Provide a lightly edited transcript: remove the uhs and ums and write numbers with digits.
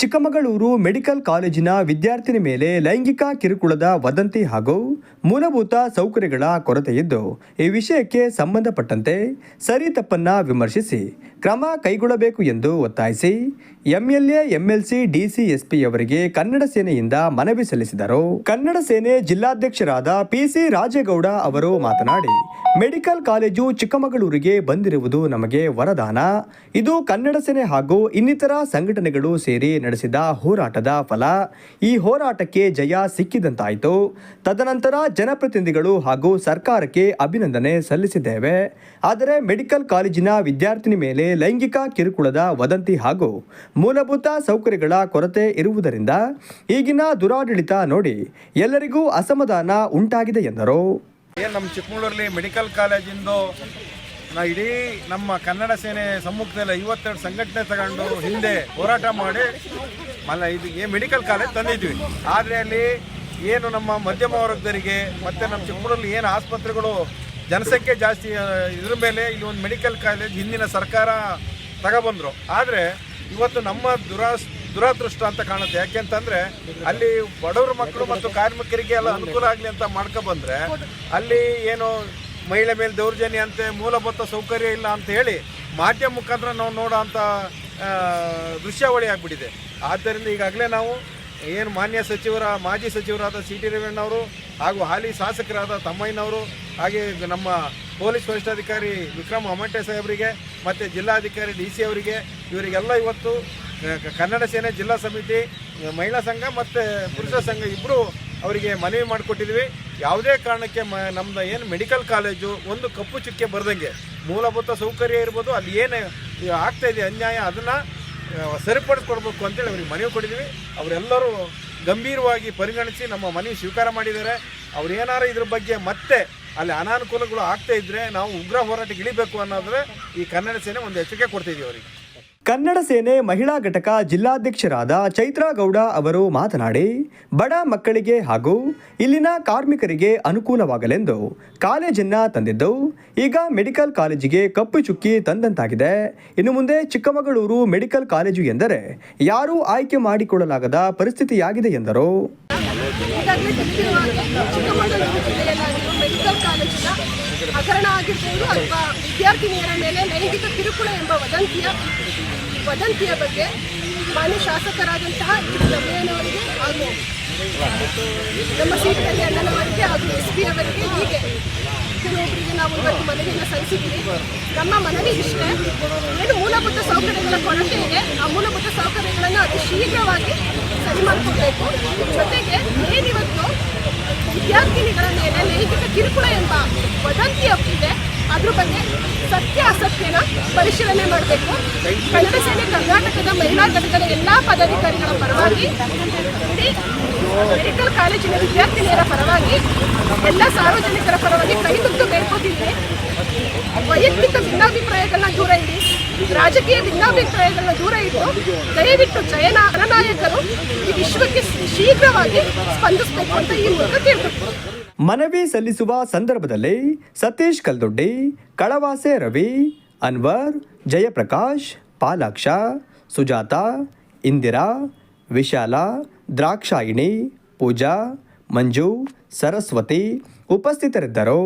Chikkamagaluru medical ಕಾಲೇಜಿನ ವಿದ್ಯಾರ್ಥಿನಿ ಮೇಲೆ ಲೈಂಗಿಕ ಕಿರುಕುಳದ ವದಂತಿ ಹಾಗೂ ಮೂಲಭೂತ ಸೌಕರ್ಯಗಳ ಕೊರತೆಯಿದ್ದು ಈ ವಿಷಯಕ್ಕೆ ಸಂಬಂಧಪಟ್ಟಂತೆ ಸರಿ ತಪ್ಪನ್ನ ವಿಮರ್ಶಿಸಿ ಕ್ರಮ ಕೈಗೊಳ್ಳಬೇಕು ಎಂದು ಒತ್ತಾಯಿಸಿ ಎಂಎಲ್ಎ ಎಂಎಲ್ಸಿ ಡಿಸಿಎಸ್ಪಿ ಅವರಿಗೆ ಕನ್ನಡ ಸೇನೆಯಿಂದ ಮನವಿ ಸಲ್ಲಿಸಿದರು. ಕನ್ನಡ ಸೇನೆ ಜಿಲ್ಲಾಧ್ಯಕ್ಷರಾದ ಪಿಸಿ ರಾಜೇಗೌಡ ಅವರು ಮಾತನಾಡಿ, ಮೆಡಿಕಲ್ ಕಾಲೇಜು ಚಿಕ್ಕಮಗಳೂರಿಗೆ ಬಂದಿರುವುದು ನಮಗೆ ವರದಾನ. ಇದು ಕನ್ನಡ ಸೇನೆ ಹಾಗೂ ಇನ್ನಿತರ ಸಂಘಟನೆಗಳು ಸೇರಿ ನಡೆಸಿದ ಹೋರಾಟದ ಫಲ. ಈ ಹೋರಾಟಕ್ಕೆ ಜಯ ಸಿಕ್ಕಿದಂತಾಯಿತು. ತದನಂತರ ಜನಪ್ರತಿನಿಧಿಗಳು ಹಾಗೂ ಸರ್ಕಾರಕ್ಕೆ ಅಭಿನಂದನೆ ಸಲ್ಲಿಸಿದ್ದೇವೆ. ಆದರೆ ಮೆಡಿಕಲ್ ಕಾಲೇಜಿನ ವಿದ್ಯಾರ್ಥಿನಿ ಮೇಲೆ ಲೈಂಗಿಕ ಕಿರುಕುಳದ ವದಂತಿ ಹಾಗೂ ಮೂಲಭೂತ ಸೌಕರ್ಯಗಳ ಕೊರತೆ ಇರುವುದರಿಂದ ಈಗಿನ ದುರಾಡಳಿತ ನೋಡಿ ಎಲ್ಲರಿಗೂ ಅಸಮಾಧಾನ ಉಂಟಾಗಿದೆ ಎಂದರು. ನಮ್ಮ ಚಿಕ್ಕಮಗಳೂರಲ್ಲಿ ಮೆಡಿಕಲ್ ಕಾಲೇಜಿಂದು ಇಡೀ ನಮ್ಮ ಕನ್ನಡ ಸೇನೆ ಸಮ್ಮುಖದಲ್ಲಿ 52 ಸಂಘಟನೆ ತಗೊಂಡು ಹಿಂದೆ ಹೋರಾಟ ಮಾಡಿ ಇದು ಮೆಡಿಕಲ್ ಕಾಲೇಜ್ ತಂದಿದ್ವಿ. ಆದರೆ ಅಲ್ಲಿ ಏನು ನಮ್ಮ ಮಧ್ಯಮ ವರ್ಗದವರಿಗೆ ಮತ್ತು ನಮ್ಮ ಚಿಕ್ಕಮಗಳೂರಲ್ಲಿ ಏನು ಆಸ್ಪತ್ರೆಗಳು ಜನಸಂಖ್ಯೆ ಜಾಸ್ತಿ ಇದ್ರ ಮೇಲೆ ಇಲ್ಲಿ ಒಂದು ಮೆಡಿಕಲ್ ಕಾಲೇಜ್ ಹಿಂದಿನ ಸರ್ಕಾರ ತಗೊಬಂದರು. ಆದರೆ ಇವತ್ತು ನಮ್ಮ ದುರಾದೃಷ್ಟ ಅಂತ ಕಾಣುತ್ತೆ. ಯಾಕೆಂತಂದರೆ ಅಲ್ಲಿ ಬಡವರ ಮಕ್ಕಳು ಮತ್ತು ಕಾರ್ಮಿಕರಿಗೆ ಎಲ್ಲ ಅನುಕೂಲ ಆಗಲಿ ಅಂತ ಮಾಡ್ಕೊಬಂದರೆ ಅಲ್ಲಿ ಏನು ಮಹಿಳೆ ಮೇಲೆ ದೌರ್ಜನ್ಯ ಅಂತೆ, ಮೂಲಭೂತ ಸೌಕರ್ಯ ಇಲ್ಲ ಅಂತ ಹೇಳಿ ಮಾಧ್ಯಮ ಮುಖಾಂತರ ನಾವು ನೋಡೋ ಅಂಥ ದೃಶ್ಯಾವಳಿ ಆಗಿಬಿಟ್ಟಿದೆ. ಆದ್ದರಿಂದ ಈಗಾಗಲೇ ನಾವು ಏನು ಮಾಜಿ ಸಚಿವರಾದ ಸಿ.ಟಿ. ರೇವಣ್ಣವರು ಹಾಗೂ ಹಾಲಿ ಶಾಸಕರಾದ ತಮ್ಮಯ್ಯನವರು, ಹಾಗೆ ನಮ್ಮ ಪೊಲೀಸ್ ವರಿಷ್ಠಾಧಿಕಾರಿ ವಿಕ್ರಮ್ ಅಮಂಟೆ ಸಾಹೇಬರಿಗೆ ಮತ್ತು ಜಿಲ್ಲಾಧಿಕಾರಿ DC ಅವರಿಗೆ, ಇವರಿಗೆಲ್ಲ ಇವತ್ತು ಕನ್ನಡ ಸೇನೆ ಜಿಲ್ಲಾ ಸಮಿತಿ, ಮಹಿಳಾ ಸಂಘ ಮತ್ತು ಪುರುಷ ಸಂಘ ಇಬ್ಬರು ಅವರಿಗೆ ಮನವಿ ಮಾಡಿಕೊಟ್ಟಿದ್ವಿ. ಯಾವುದೇ ಕಾರಣಕ್ಕೆ ನಮ್ಮದು ಏನು ಮೆಡಿಕಲ್ ಕಾಲೇಜು ಒಂದು ಕಪ್ಪು ಚುಕ್ಕೆ ಬರೆದಂಗೆ ಮೂಲಭೂತ ಸೌಕರ್ಯ ಇರ್ಬೋದು, ಅಲ್ಲಿ ಏನು ಆಗ್ತಾಯಿದೆ ಅನ್ಯಾಯ ಅದನ್ನು ಸರಿಪಡಿಸ್ಕೊಡ್ಬೇಕು ಅಂತೇಳಿ ಅವ್ರಿಗೆ ಮನವಿ ಕೊಟ್ಟಿದ್ವಿ. ಅವರೆಲ್ಲರೂ ಗಂಭೀರವಾಗಿ ಪರಿಗಣಿಸಿ ನಮ್ಮ ಮನವಿ ಸ್ವೀಕಾರ ಮಾಡಿದ್ದಾರೆ. ಅವ್ರು ಏನಾರು ಇದ್ರ ಬಗ್ಗೆ ಮತ್ತೆ ಅಲ್ಲಿ ಅನಾನುಕೂಲಗಳು ಆಗ್ತಾ ಇದ್ದರೆ ನಾವು ಉಗ್ರ ಹೋರಾಟಕ್ಕೆ ಇಳಿಬೇಕು ಅನ್ನೋದ್ರೆ ಈ ಕನ್ನಡ ಸೇನೆ ಒಂದು ಎಚ್ಚರಿಕೆ ಕೊಡ್ತಿದ್ದೀವಿ ಅವರಿಗೆ. ಕನ್ನಡ ಸೇನೆ ಮಹಿಳಾ ಘಟಕ ಜಿಲ್ಲಾಧ್ಯಕ್ಷರಾದ ಚೈತ್ರಾ ಗೌಡ ಅವರು ಮಾತನಾಡಿ, ಬಡ ಮಕ್ಕಳಿಗೆ ಹಾಗೂ ಇಲ್ಲಿನ ಕಾರ್ಮಿಕರಿಗೆ ಅನುಕೂಲವಾಗಲೆಂದು ಕಾಲೇಜನ್ನ ತಂದಿದ್ದು ಈಗ ಮೆಡಿಕಲ್ ಕಾಲೇಜಿಗೆ ಕಪ್ಪು ಚುಕ್ಕಿ ತಂದಂತಾಗಿದೆ. ಇನ್ನು ಮುಂದೆ ಚಿಕ್ಕಮಗಳೂರು ಮೆಡಿಕಲ್ ಕಾಲೇಜು ಎಂದರೆ ಯಾರೂ ಆಯ್ಕೆ ಮಾಡಿಕೊಳ್ಳಲಾಗದ ಪರಿಸ್ಥಿತಿಯಾಗಿದೆ ಎಂದರು. ಹಗರಣ ಆಗಿರ್ಬೋದು ಅಥವಾ ವಿದ್ಯಾರ್ಥಿನಿಯರ ಮೇಲೆ ಲೈಂಗಿಕ ಕಿರುಕುಳ ಎಂಬ ವದಂತಿಯ ಬಗ್ಗೆ ಮಾನ್ಯ ಶಾಸಕರಾದಂತಹ ರಮೇನವರಿಗೆ ಹಾಗೂ ನಮ್ಮ ಸಿ.ಟಿ. ಅಣ್ಣನವರಿಗೆ ಹಾಗೂ SP ಅವರಿಗೆ ಹೀಗೆ ಕೆಲವೊಬ್ಬರಿಗೆ ನಾವು ಇವತ್ತು ಮನವಿಯನ್ನು ಸಲ್ಲಿಸಿದ್ದೀವಿ. ನಮ್ಮ ಮನವಿ ಇಷ್ಟೇ, ಏನು ಮೂಲಭೂತ ಸೌಕರ್ಯಗಳ ಕೊರತೆ ಇದೆ ಆ ಮೂಲಭೂತ ಸೌಕರ್ಯಗಳನ್ನು ಅದು ಶೀಘ್ರವಾಗಿ ಸರಿ ಮಾಡಿಕೊಡ್ಬೇಕು. ಜೊತೆಗೆ ಏನಿವತ್ತು ವಿದ್ಯಾರ್ಥಿನಿಗಳ ಮೇಲೆ ಲೈಂಗಿಕ ಕಿರುಕುಳ ಎಂಬ ವದಂತಿ ಇದೆ ಅದ್ರ ಬಗ್ಗೆ ಸತ್ಯ ಅಸತ್ಯನ ಪರಿಶೀಲನೆ ಮಾಡಬೇಕು. ಕನ್ನಡ ಸೇನೆ ಕರ್ನಾಟಕದ ಮಹಿಳಾ ಘಟಕದ ಎಲ್ಲ ಪದಾಧಿಕಾರಿಗಳ ಪರವಾಗಿ, ಇಡೀ ಮೆಡಿಕಲ್ ಕಾಲೇಜಿನ ವಿದ್ಯಾರ್ಥಿನಿಯರ ಪರವಾಗಿ, ಎಲ್ಲ ಸಾರ್ವಜನಿಕರ ಪರವಾಗಿ ಕೈ ಮುಗಿದು ಬೇಡ್ಕೊತಿದ್ವಿ. ವೈಯಕ್ತಿಕ ಭಿನ್ನಾಭಿಪ್ರಾಯಗಳನ್ನ ದೂರ ಇಡಿ, ರಾಜಕೀಯ ಭಿನ್ನಾಭಿಪ್ರಾಯಗಳನ್ನ ದೂರ ಇಟ್ಟು ದಯವಿಟ್ಟು ಜನನಾಯಕರು ಈ ವಿಶ್ವಕ್ಕೆ ಶೀಘ್ರವಾಗಿ ಸ್ಪಂದಿಸಬೇಕು ಅಂತ ಈ ಮೂಲಕ ಕೇಳ್ಬೇಕು. ಮನವಿ ಸಲ್ಲಿಸುವ ಸಂದರ್ಭದಲ್ಲಿ ಸತೀಶ್ ಕಲ್ದೊಡ್ಡಿ, ಕಳವಾಸೆ ರವಿ, ಅನ್ವರ್, ಜಯಪ್ರಕಾಶ್, ಪಾಲಾಕ್ಷ, ಸುಜಾತ, ಇಂದಿರಾ, ವಿಶಾಲ, ದ್ರಾಕ್ಷಾಯಿಣಿ, ಪೂಜಾ, ಮಂಜು, ಸರಸ್ವತಿ ಉಪಸ್ಥಿತರಿದ್ದರು.